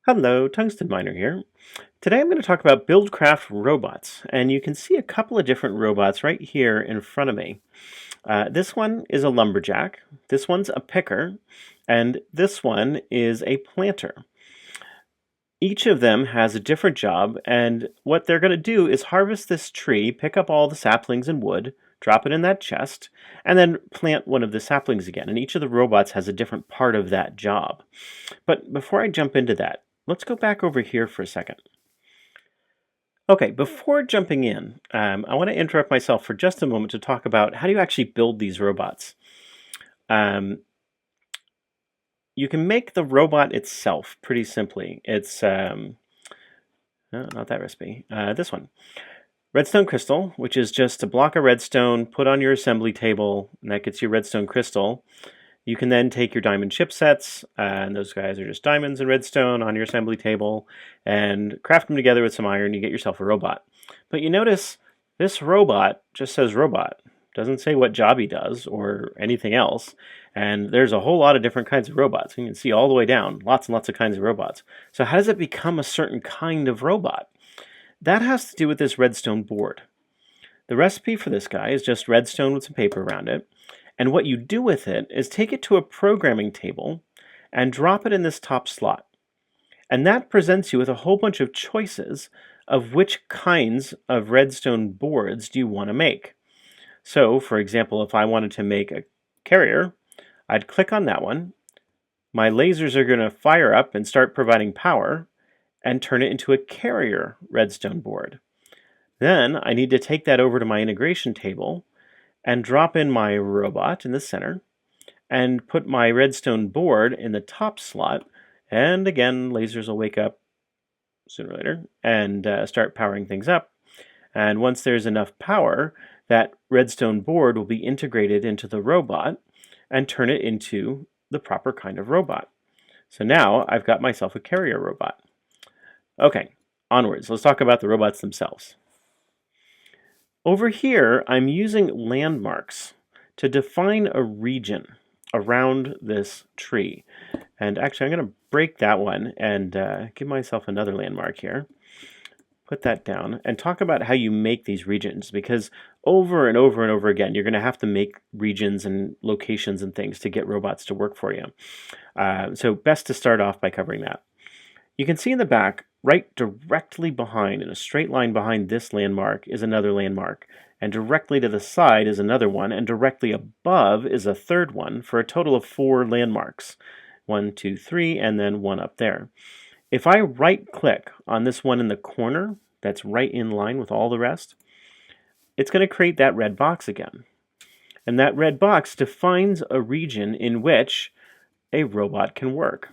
Hello, Tungsten Miner here. Today I'm going to talk about BuildCraft robots, and you can see a couple of different robots right here in front of me. This one is a lumberjack, this one's a picker, and this one is a planter. Each of them has a different job, and what they're going to do is harvest this tree, pick up all the saplings and wood, drop it in that chest, and then plant one of the saplings again. And each of the robots has a different part of that job. But before I jump into that, let's go back over here for a second. Okay, before jumping in, I want to interrupt myself for just a moment to talk about how do you actually build these robots. You can make the robot itself pretty simply. It's, no, not that recipe, this one. Redstone crystal, which is just a block of redstone, put on your assembly table, and that gets you redstone crystal. You can then take your diamond chipsets, and those guys are just diamonds and redstone on your assembly table, and craft them together with some iron, you get yourself a robot. But you notice this robot just says robot. Doesn't say what job he does or anything else. And there's a whole lot of different kinds of robots. You can see all the way down, lots and lots of kinds of robots. So how does it become a certain kind of robot? That has to do with this redstone board. The recipe for this guy is just redstone with some paper around it. And what you do with it is take it to a programming table and drop it in this top slot. And that presents you with a whole bunch of choices of which kinds of redstone boards do you want to make. So, for example, if I wanted to make a carrier, I'd click on that one. My lasers are going to fire up and start providing power and turn it into a carrier redstone board. Then I need to take that over to my integration table and drop in my robot in the center and put my redstone board in the top slot. And again, lasers will wake up sooner or later and start powering things up. And once there's enough power, that redstone board will be integrated into the robot and turn it into the proper kind of robot. So now I've got myself a carrier robot. Okay, onwards. Let's talk about the robots themselves. Over here, I'm using landmarks to define a region around this tree. And actually, I'm going to break that one and give myself another landmark here. Put that down and talk about how you make these regions, because over and over and over again, you're going to have to make regions and locations and things to get robots to work for you. So best to start off by covering that. You can see in the back, right directly behind, in a straight line behind this landmark, is another landmark. And directly to the side is another one, and directly above is a third one, for a total of 4 landmarks. 1, 2, 3, and then one up there. If I right-click on this one in the corner, that's right in line with all the rest, it's going to create that red box again. And that red box defines a region in which a robot can work.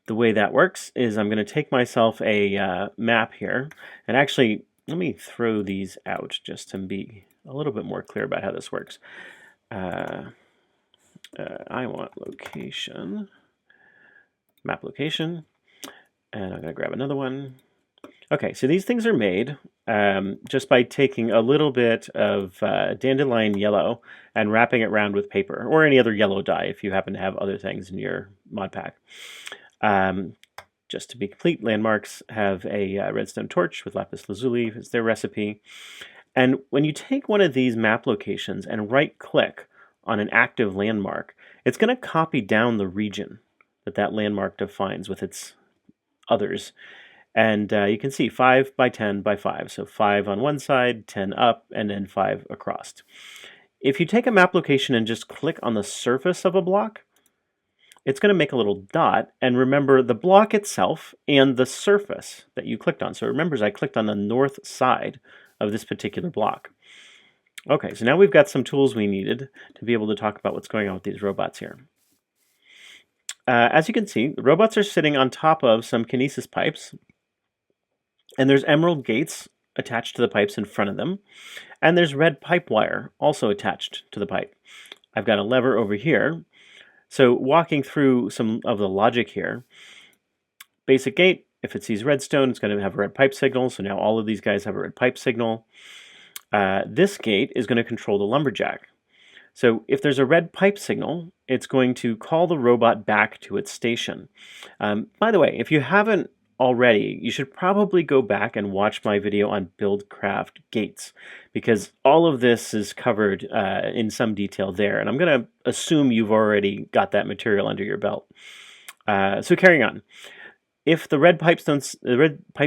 The way that works is I'm going to take myself a map here, and actually, let me throw these out just to be a little bit more clear about how this works. I want location, map location, and I'm going to grab another one. Okay, so these things are made just by taking a little bit of dandelion yellow and wrapping it around with paper, or any other yellow dye if you happen to have other things in your mod pack. Just to be complete, landmarks have a redstone torch with lapis lazuli as their recipe. And when you take one of these map locations and right-click on an active landmark, it's going to copy down the region that that landmark defines with its others. And you can see 5 by 10 by 5. So 5 on one side, 10 up, and then 5 across. If you take a map location and just click on the surface of a block, it's going to make a little dot, and remember the block itself and the surface that you clicked on. So remember, I clicked on the north side of this particular block. Okay, so now we've got some tools we needed to be able to talk about what's going on with these robots here. As you can see, the robots are sitting on top of some kinesis pipes, and there's emerald gates attached to the pipes in front of them, and there's red pipe wire also attached to the pipe. I've got a lever over here. So walking through some of the logic here, basic gate, if it sees redstone, it's going to have a red pipe signal. So now all of these guys have a red pipe signal. This gate is going to control the lumberjack. So if there's a red pipe signal, it's going to call the robot back to its station. By the way, if you haven't already, you should probably go back and watch my video on BuildCraft gates, because all of this is covered in some detail there, and I'm going to assume you've already got that material under your belt. So carrying on. If the red pipe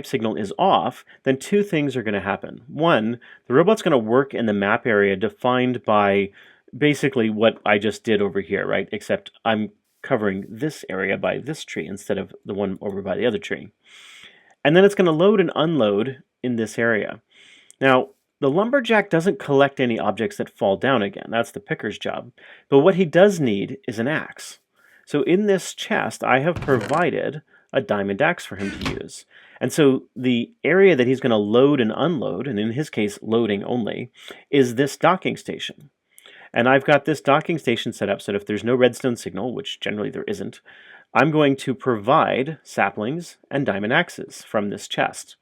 signal is off, then two things are going to happen. One, the robot's going to work in the map area defined by basically what I just did over here, right? Except I'm covering this area by this tree instead of the one over by the other tree. And then it's going to load and unload in this area. Now, the Lumberjack doesn't collect any objects that fall down again. That's the picker's job. But what he does need is an axe. So in this chest, I have provided a diamond axe for him to use. And so the area that he's going to load and unload, and in his case, loading only, is this docking station. And I've got this docking station set up so that if there's no redstone signal, which generally there isn't, I'm going to provide saplings and diamond axes from this chest.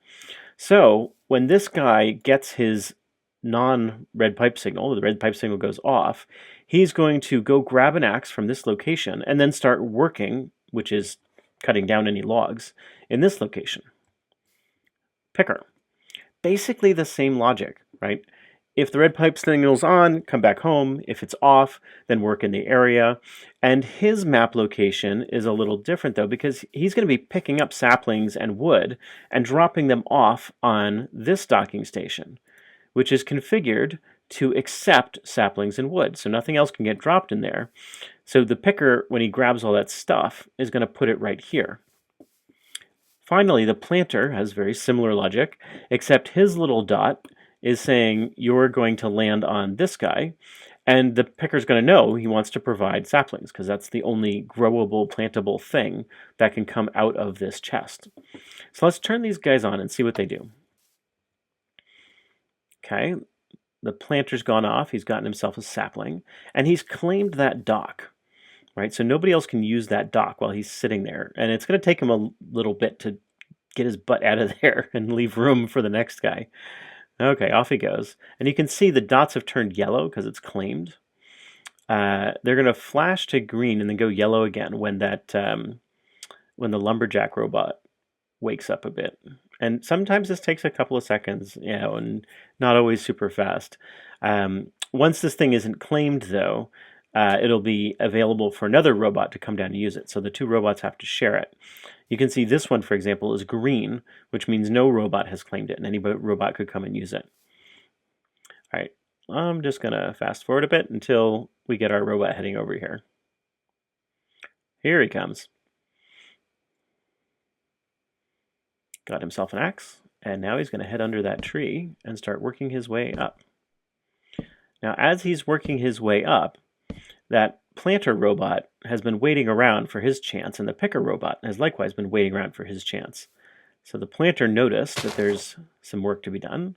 So when this guy gets his non-red pipe signal, the red pipe signal goes off, he's going to go grab an axe from this location and then start working, which is cutting down any logs, in this location. Picker. Basically the same logic, right? If the red pipe signal's on, come back home. If it's off, then work in the area. And his map location is a little different though, because he's going to be picking up saplings and wood and dropping them off on this docking station, which is configured to accept saplings and wood. So nothing else can get dropped in there. So the picker, when he grabs all that stuff, is going to put it right here. Finally, the planter has very similar logic, except his little dot is saying you're going to land on this guy, and the picker's going to know he wants to provide saplings because that's the only growable, plantable thing that can come out of this chest. So let's turn these guys on and see what they do. Okay, the planter's gone off, he's gotten himself a sapling, and he's claimed that dock, right? So nobody else can use that dock while he's sitting there, and it's going to take him a little bit to get his butt out of there and leave room for the next guy. Okay, off he goes. And you can see the dots have turned yellow because it's claimed. They're going to flash to green and then go yellow again when that when the Lumberjack robot wakes up a bit. And sometimes this takes a couple of seconds, you know, and not always super fast. Once this thing isn't claimed, though, it'll be available for another robot to come down and use it. So the two robots have to share it. You can see this one, for example, is green, which means no robot has claimed it, and any robot could come and use it. All right, I'm just going to fast forward a bit until we get our robot heading over here. Here he comes. Got himself an axe, and now he's going to head under that tree and start working his way up. Now, as he's working his way up, that planter robot has been waiting around for his chance, and the picker robot has likewise been waiting around for his chance. So the planter noticed that there's some work to be done.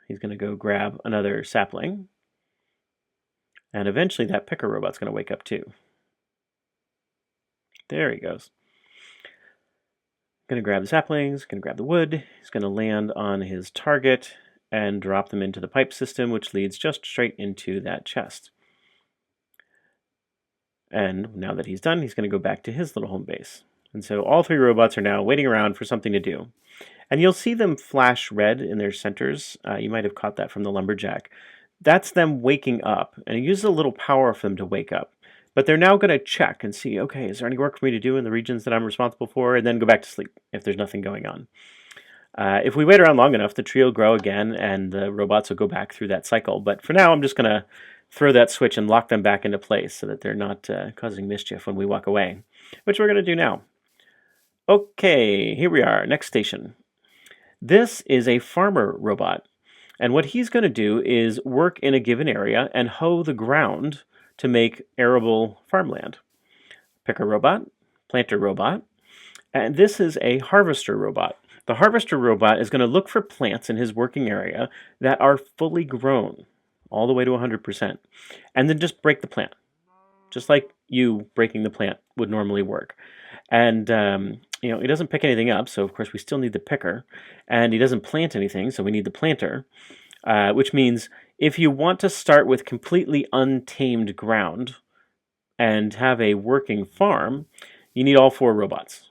He's going to go grab another sapling, and eventually that picker robot's going to wake up too. There he goes. Going to grab the saplings, going to grab the wood. He's going to land on his target and drop them into the pipe system, which leads just straight into that chest. And now that he's done, he's going to go back to his little home base. And so all three robots are now waiting around for something to do. And you'll see them flash red in their centers. You might have caught that from the Lumberjack. That's them waking up, and it uses a little power for them to wake up. But they're now going to check and see, okay, is there any work for me to do in the regions that I'm responsible for? And then go back to sleep if there's nothing going on. If we wait around long enough, the tree will grow again, and the robots will go back through that cycle. But for now, I'm just going to throw that switch and lock them back into place so that they're not causing mischief when we walk away, which we're going to do now. Okay, here we are, next station. This is a farmer robot, and what he's going to do is work in a given area and hoe the ground to make arable farmland. Picker robot, planter robot, and this is a harvester robot. The harvester robot is going to look for plants in his working area that are fully grown, all the way to 100%, and then just break the plant, just like you breaking the plant would normally work. And he doesn't pick anything up, so of course we still need the picker, and he doesn't plant anything, so we need the planter, which means if you want to start with completely untamed ground and have a working farm, you need all 4 robots.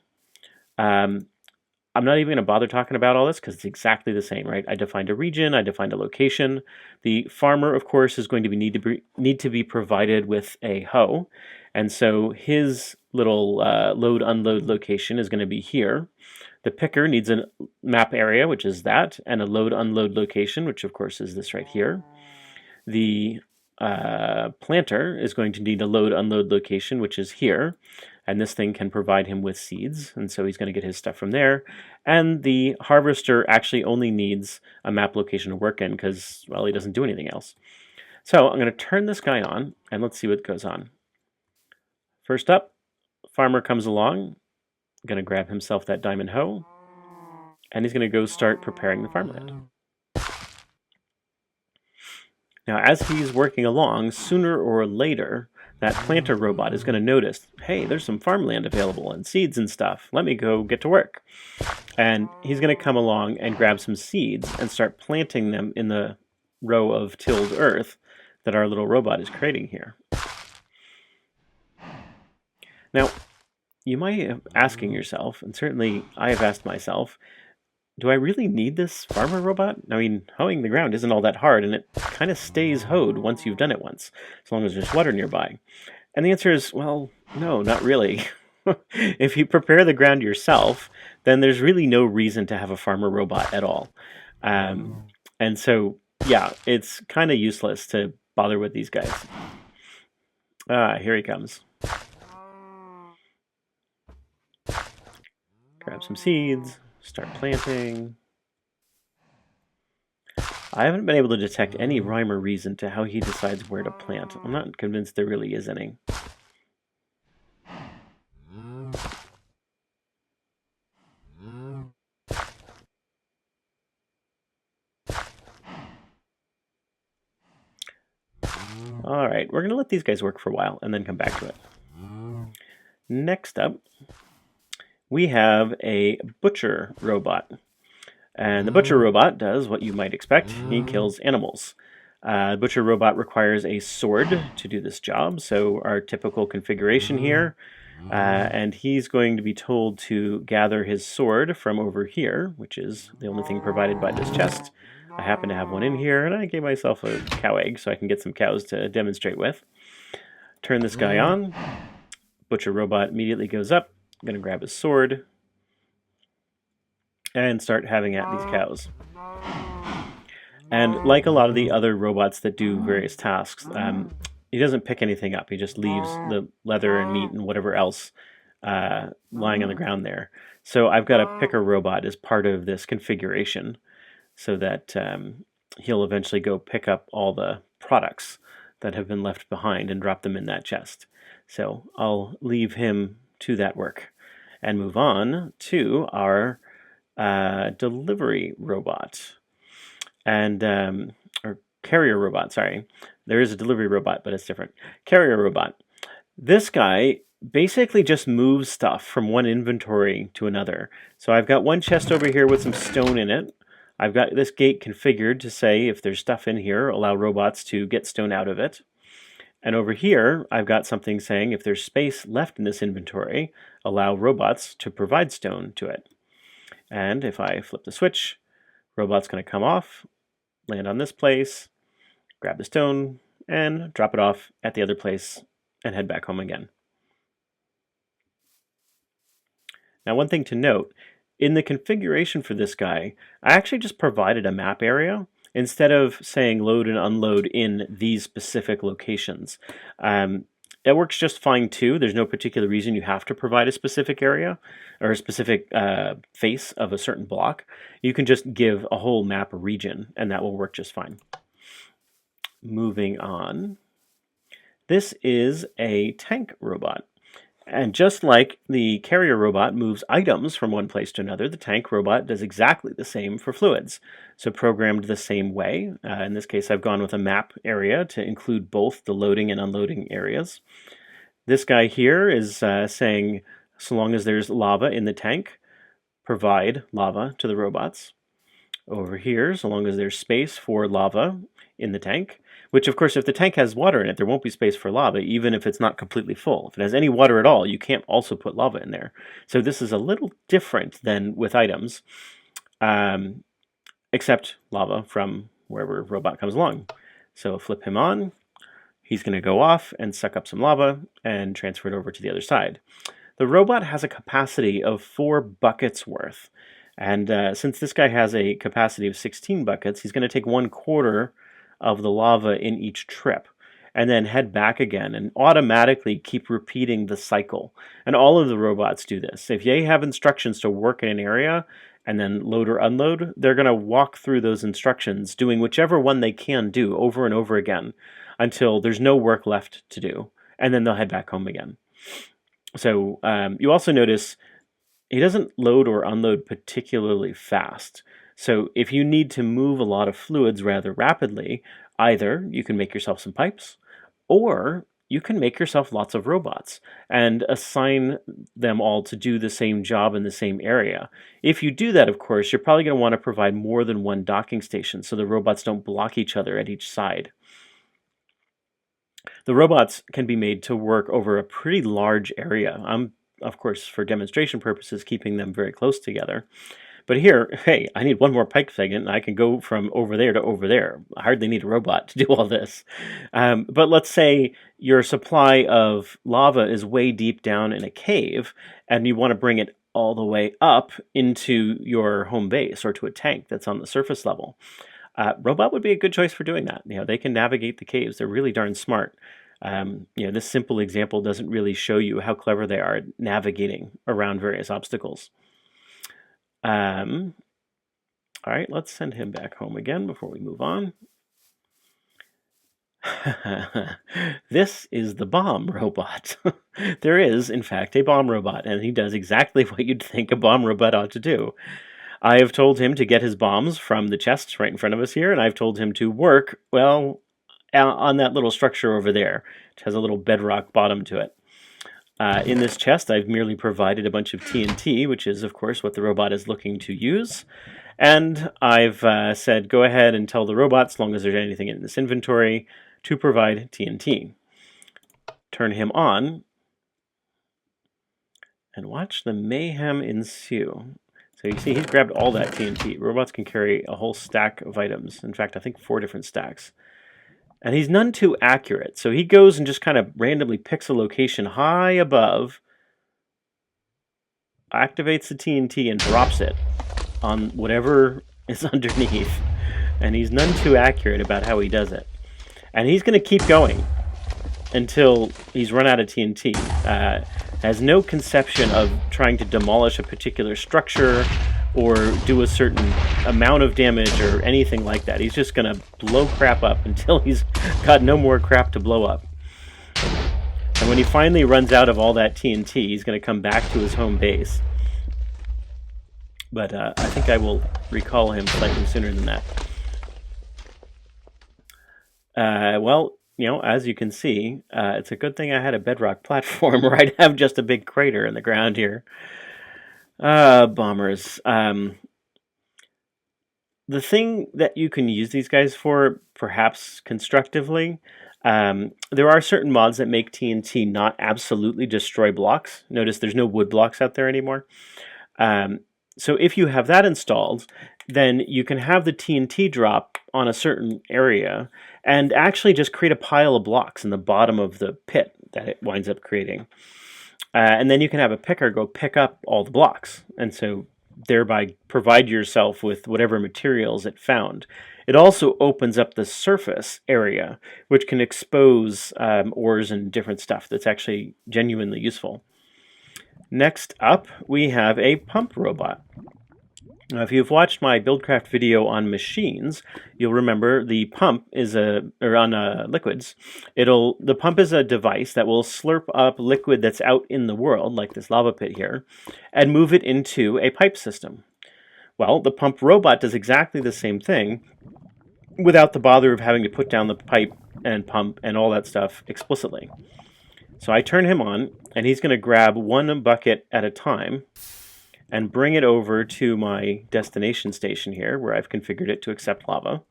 I'm not even going to bother talking about all this because it's exactly the same, right? I defined a region, I defined a location. The farmer, of course, is going to need to be provided with a hoe, and so his little load-unload location is going to be here. The picker needs a map area, which is that, and a load-unload location, which of course is this right here. The planter is going to need a load-unload location, which is here. And this thing can provide him with seeds, and so he's going to get his stuff from there. And the harvester actually only needs a map location to work in because, well, he doesn't do anything else. So I'm going to turn this guy on, and let's see what goes on. First up, farmer comes along, going to grab himself that diamond hoe, and he's going to go start preparing the farmland. Now, as he's working along, sooner or later, that planter robot is going to notice, hey, there's some farmland available and seeds and stuff. Let me go get to work. And he's going to come along and grab some seeds and start planting them in the row of tilled earth that our little robot is creating here. Now, you might be asking yourself, and certainly I have asked myself, do I really need this farmer robot? I mean, hoeing the ground isn't all that hard, and it kind of stays hoed once you've done it once, as long as there's water nearby. And the answer is, well, no, not really. If you prepare the ground yourself, then there's really no reason to have a farmer robot at all. And so, yeah, it's kind of useless to bother with these guys. Here he comes. Grab some seeds. Start planting. I haven't been able to detect any rhyme or reason to how he decides where to plant. I'm not convinced there really is any. All right, we're going to let these guys work for a while and then come back to it. Next up, we have a butcher robot. And the butcher robot does what you might expect. He kills animals. The butcher robot requires a sword to do this job, so our typical configuration here. And he's going to be told to gather his sword from over here, which is the only thing provided by this chest. I happen to have one in here, and I gave myself a cow egg so I can get some cows to demonstrate with. Turn this guy on. Butcher robot immediately goes up. I'm going to grab his sword and start having at these cows. And like a lot of the other robots that do various tasks, he doesn't pick anything up. He just leaves the leather and meat and whatever else lying on the ground there. So I've got a picker robot as part of this configuration so that he'll eventually go pick up all the products that have been left behind and drop them in that chest. So I'll leave him to that work and move on to our delivery robot and or carrier robot, sorry. There is a delivery robot, but it's different. Carrier robot. This guy basically just moves stuff from one inventory to another. So I've got one chest over here with some stone in it. I've got this gate configured to say if there's stuff in here, allow robots to get stone out of it. And over here, I've got something saying if there's space left in this inventory, allow robots to provide stone to it. And if I flip the switch, robot's going to come off, land on this place, grab the stone, and drop it off at the other place and head back home again. Now, one thing to note, in the configuration for this guy, I actually just provided a map area instead of saying load and unload in these specific locations. It works just fine too. There's no particular reason you have to provide a specific area or a specific face of a certain block. You can just give a whole map region and that will work just fine. Moving on. This is a tank robot. And just like the carrier robot moves items from one place to another, the tank robot does exactly the same for fluids. So programmed the same way. In this case, I've gone with a map area to include both the loading and unloading areas. This guy here is saying, so long as there's lava in the tank, provide lava to the robots. over here, so long as there's space for lava in the tank, which of course if the tank has water in it, there won't be space for lava, even if it's not completely full. If it has any water at all, you can't also put lava in there. So this is a little different than with items, except lava from wherever robot comes along. So flip him on, he's going to go off and suck up some lava and transfer it over to the other side. The robot has a capacity of 4 buckets worth. And since this guy has a capacity of 16 buckets, he's going to take 1/4 of the lava in each trip and then head back again and automatically keep repeating the cycle. And all of the robots do this. If they have instructions to work in an area and then load or unload, they're going to walk through those instructions, doing whichever one they can do over and over again until there's no work left to do. And then they'll head back home again. So you also notice he doesn't load or unload particularly fast. So if you need to move a lot of fluids rather rapidly, either you can make yourself some pipes, or you can make yourself lots of robots and assign them all to do the same job in the same area. If you do that, of course, you're probably going to want to provide more than one docking station so the robots don't block each other at each side. The robots can be made to work over a pretty large area. I'm, of course, for demonstration purposes, keeping them very close together. But here, hey, I need one more pipe segment, and I can go from over there to over there. I hardly need a robot to do all this. But let's say your supply of lava is way deep down in a cave, and you want to bring it all the way up into your home base or to a tank that's on the surface level. Robot would be a good choice for doing that. They can navigate the caves. They're really darn smart. This simple example doesn't really show you how clever they are at navigating around various obstacles. All right, let's send him back home again before we move on. This is the bomb robot. There is, in fact, a bomb robot, and he does exactly what you'd think a bomb robot ought to do. I have told him to get his bombs from the chests right in front of us here, and I've told him to work, well, on that little structure over there, which has a little bedrock bottom to it. In this chest, I've merely provided a bunch of TNT, which is, of course, what the robot is looking to use. And I've said, go ahead and tell the robot, as long as there's anything in this inventory, to provide TNT. Turn him on, and watch the mayhem ensue. So you see, he's grabbed all that TNT. Robots can carry a whole stack of items. In fact, I think 4 different stacks. And he's none too accurate. So he goes and just kind of randomly picks a location high above, activates the TNT, and drops it on whatever is underneath. And he's none too accurate about how he does it. And he's going to keep going until he's run out of TNT. Has no conception of trying to demolish a particular structure or do a certain amount of damage or anything like that. He's just going to blow crap up until he's got no more crap to blow up. And when he finally runs out of all that TNT, he's going to come back to his home base. But I think I will recall him slightly sooner than that. Well, as you can see, it's a good thing I had a bedrock platform where I'd have just a big crater in the ground here. Bombers. The thing that you can use these guys for, perhaps constructively, there are certain mods that make TNT not absolutely destroy blocks. Notice there's no wood blocks out there anymore. So if you have that installed, then you can have the TNT drop on a certain area and actually just create a pile of blocks in the bottom of the pit that it winds up creating. And then you can have a picker go pick up all the blocks, and so thereby provide yourself with whatever materials it found. It also opens up the surface area, which can expose ores and different stuff that's actually genuinely useful. Next up, we have a pump robot. Now, if you've watched my BuildCraft video on machines, you'll remember the pump is on liquids. The pump is a device that will slurp up liquid that's out in the world, like this lava pit here, and move it into a pipe system. Well, the pump robot does exactly the same thing without the bother of having to put down the pipe and pump and all that stuff explicitly. So I turn him on, and he's going to grab one bucket at a time, and bring it over to my destination station here where I've configured it to accept lava.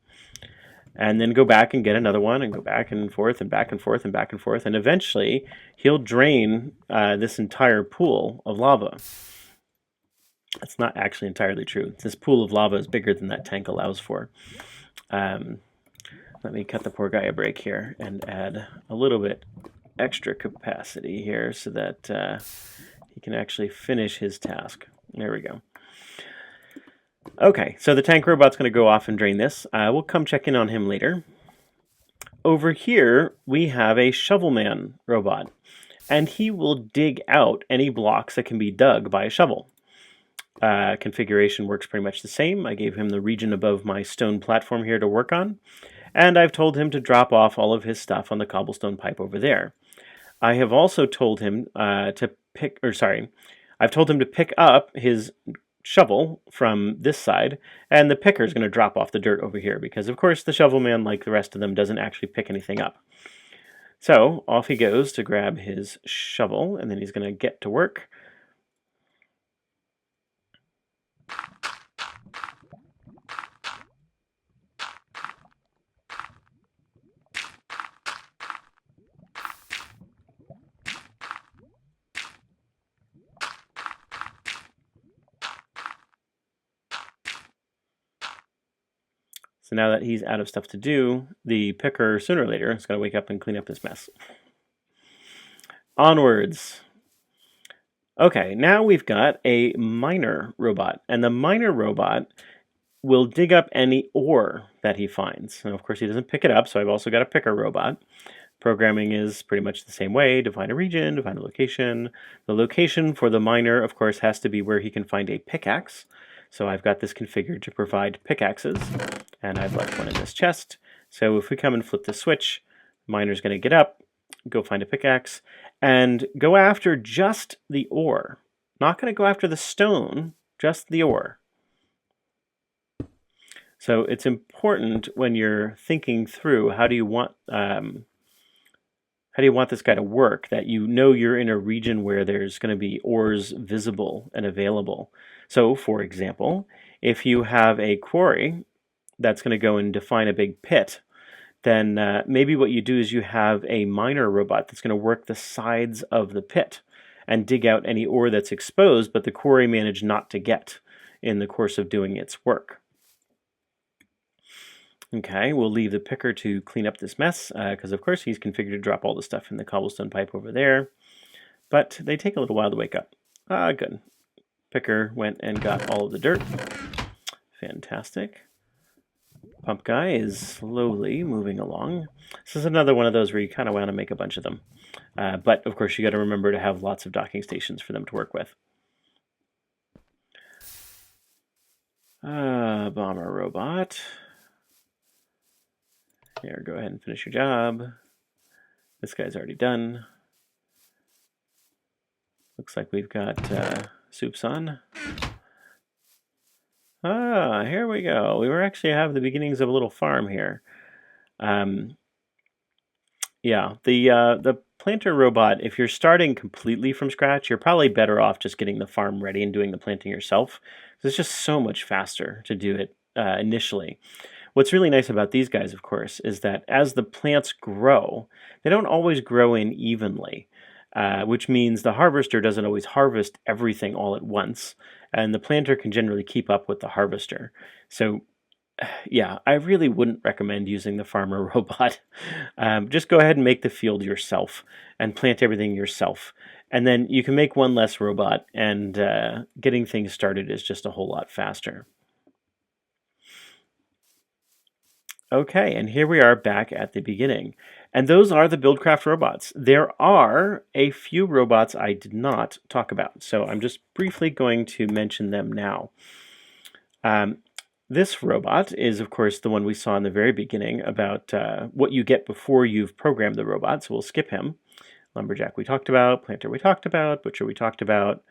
And then go back and get another one and go back and forth and back and forth and back and forth. And eventually he'll drain this entire pool of lava. That's not actually entirely true. This pool of lava is bigger than that tank allows for. Let me cut the poor guy a break here and add a little bit extra capacity here so that he can actually finish his task. There we go. Okay, so the tank robot's going to go off and drain this. We'll come check in on him later. Over here, we have a Shovelman robot, and he will dig out any blocks that can be dug by a shovel. Configuration works pretty much the same. I gave him the region above my stone platform here to work on, and I've told him to drop off all of his stuff on the cobblestone pipe over there. I have also told him I've told him to pick up his shovel from this side, and the picker is going to drop off the dirt over here because, of course, the Shovelman, like the rest of them, doesn't actually pick anything up. So off he goes to grab his shovel, and then he's going to get to work. So now that he's out of stuff to do, the picker, sooner or later, is going to wake up and clean up this mess. Onwards. Okay, now we've got a miner robot, and the miner robot will dig up any ore that he finds. And of course, he doesn't pick it up, so I've also got a picker robot. Programming is pretty much the same way. Define a region, define a location. The location for the miner, of course, has to be where he can find a pickaxe. So I've got this configured to provide pickaxes, and I've left one in this chest. So if we come and flip the switch, the miner's going to get up, go find a pickaxe, and go after just the ore. Not going to go after the stone, just the ore. So it's important when you're thinking through how do you want this guy to work, that you know you're in a region where there's going to be ores visible and available. So, for example, if you have a quarry that's going to go and define a big pit, then maybe what you do is you have a miner robot that's going to work the sides of the pit and dig out any ore that's exposed, but the quarry managed not to get in the course of doing its work. Okay, we'll leave the picker to clean up this mess, because of course he's configured to drop all the stuff in the cobblestone pipe over there. But they take a little while to wake up. Good. Picker went and got all of the dirt. Fantastic. Pump guy is slowly moving along. This is another one of those where you kind of want to make a bunch of them. But of course you got to remember to have lots of docking stations for them to work with. Bomber robot. Here, go ahead and finish your job. This guy's already done. Looks like we've got soups on. Here we go. We were actually have the beginnings of a little farm here. Yeah, the planter robot, if you're starting completely from scratch, you're probably better off just getting the farm ready and doing the planting yourself. It's just so much faster to do it initially. What's really nice about these guys, of course, is that as the plants grow, they don't always grow in evenly, which means the harvester doesn't always harvest everything all at once, and the planter can generally keep up with the harvester. So, yeah, I really wouldn't recommend using the farmer robot. Just go ahead and make the field yourself and plant everything yourself. And then you can make one less robot, and getting things started is just a whole lot faster. Okay, and here we are back at the beginning. And those are the BuildCraft robots. There are a few robots I did not talk about, so I'm just briefly going to mention them now. This robot is, of course, the one we saw in the very beginning about what you get before you've programmed the robot, so we'll skip him. Lumberjack we talked about, Planter we talked about, Butcher we talked about,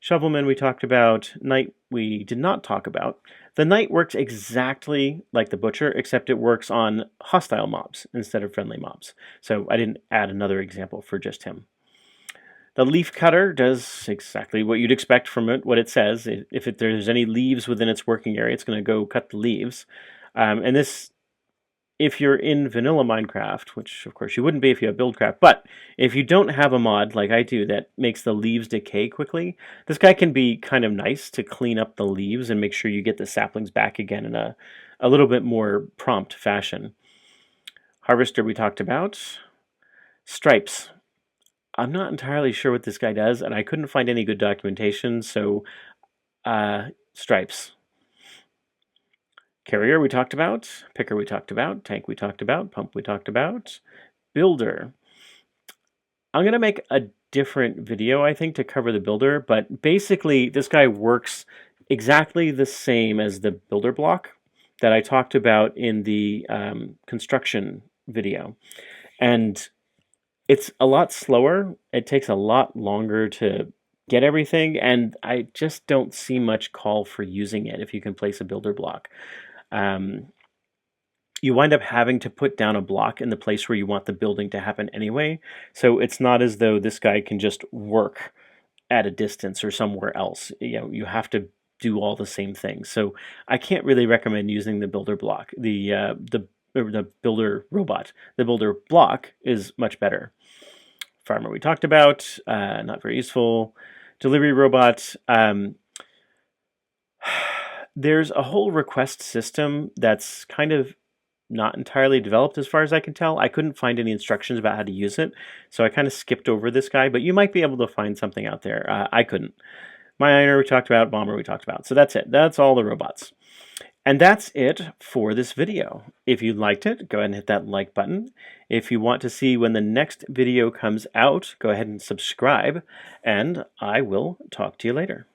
Shovelman we talked about, Knight we did not talk about. The Knight works exactly like the Butcher, except it works on hostile mobs instead of friendly mobs. So I didn't add another example for just him. The leaf cutter does exactly what you'd expect from it, what it says. If there's any leaves within its working area, it's going to go cut the leaves. And this, if you're in vanilla Minecraft, which of course you wouldn't be if you have BuildCraft, but if you don't have a mod like I do that makes the leaves decay quickly, this guy can be kind of nice to clean up the leaves and make sure you get the saplings back again in a little bit more prompt fashion. Harvester we talked about. Stripes. I'm not entirely sure what this guy does, and I couldn't find any good documentation, so stripes. Carrier we talked about, picker we talked about, tank we talked about, pump we talked about, builder. I'm going to make a different video, I think, to cover the builder, but basically this guy works exactly the same as the builder block that I talked about in the construction video. And it's a lot slower. It takes a lot longer to get everything, and I just don't see much call for using it if you can place a builder block. You wind up having to put down a block in the place where you want the building to happen anyway, so it's not as though this guy can just work at a distance or somewhere else. You know, you have to do all the same things. So I can't really recommend using the builder block. The builder robot. The builder block is much better. Farmer we talked about, not very useful. Delivery robot. There's a whole request system that's kind of not entirely developed as far as I can tell. I couldn't find any instructions about how to use it, so I kind of skipped over this guy, but you might be able to find something out there. I couldn't. Miner we talked about, bomber we talked about. So that's it. That's all the robots. And that's it for this video. If you liked it, go ahead and hit that like button. If you want to see when the next video comes out, go ahead and subscribe, and I will talk to you later.